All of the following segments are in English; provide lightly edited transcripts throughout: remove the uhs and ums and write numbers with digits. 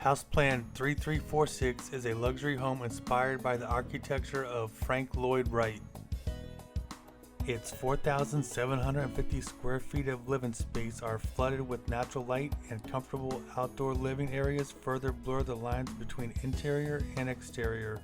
House Plan 3346 is a luxury home inspired by the architecture of Frank Lloyd Wright. Its 4,750 square feet of living space are flooded with natural light, and comfortable outdoor living areas further blur the lines between interior and exterior.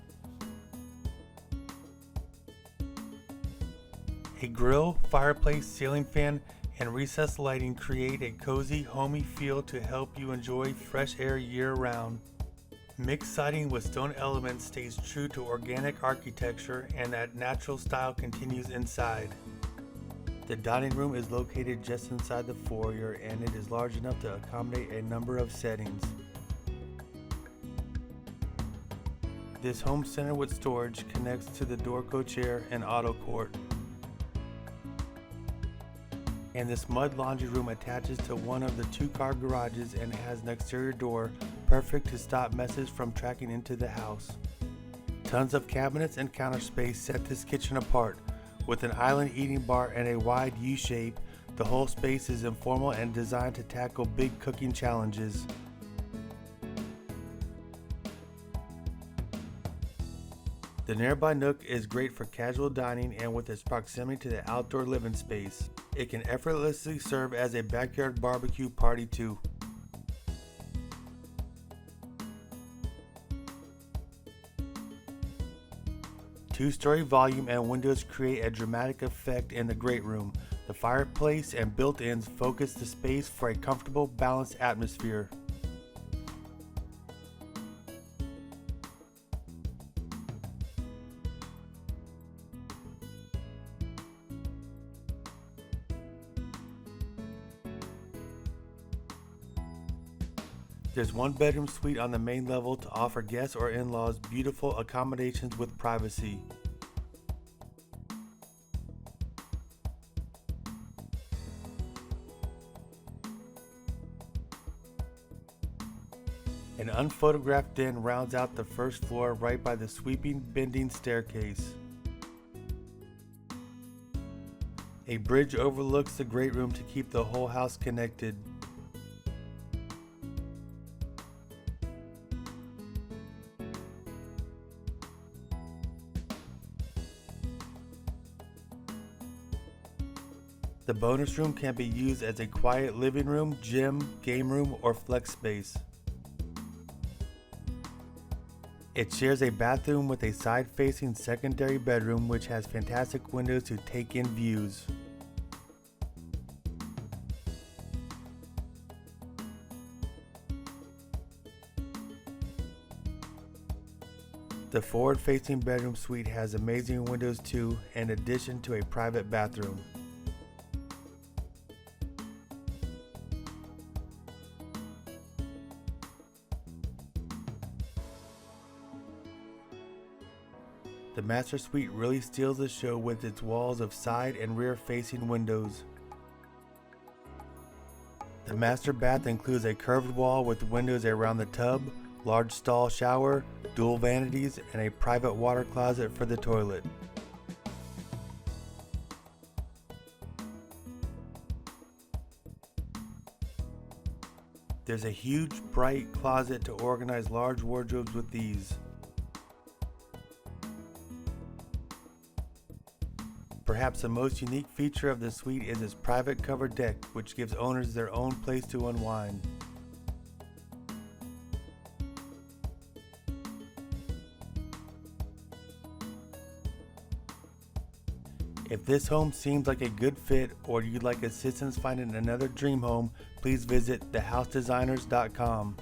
A grill, fireplace, ceiling fan, and recessed lighting create a cozy, homey feel to help you enjoy fresh air year-round. Mixed siding with stone elements stays true to organic architecture, and that natural style continues inside. The dining room is located just inside the foyer, and it is large enough to accommodate a number of settings. This home center with storage connects to the Dorco chair and auto court. And this mud laundry room attaches to one of the two-car garages and has an exterior door, perfect to stop messes from tracking into the house. Tons of cabinets and counter space set this kitchen apart. With an island eating bar and a wide U-shape, the whole space is informal and designed to tackle big cooking challenges. The nearby nook is great for casual dining, and with its proximity to the outdoor living space, it can effortlessly serve as a backyard barbecue party too. Two-story volume and windows create a dramatic effect in the great room. The fireplace and built-ins focus the space for a comfortable, balanced atmosphere. There's one bedroom suite on the main level to offer guests or in-laws beautiful accommodations with privacy. An unphotographed den rounds out the first floor right by the sweeping, bending staircase. A bridge overlooks the great room to keep the whole house connected. The bonus room can be used as a quiet living room, gym, game room, or flex space. It shares a bathroom with a side-facing secondary bedroom which has fantastic windows to take in views. The forward-facing bedroom suite has amazing windows too, in addition to a private bathroom. The master suite really steals the show with its walls of side and rear facing windows. The master bath includes a curved wall with windows around the tub, large stall shower, dual vanities, and a private water closet for the toilet. There's a huge, bright closet to organize large wardrobes with ease. Perhaps the most unique feature of the suite is its private covered deck, which gives owners their own place to unwind. If this home seems like a good fit, or you'd like assistance finding another dream home, please visit thehousedesigners.com.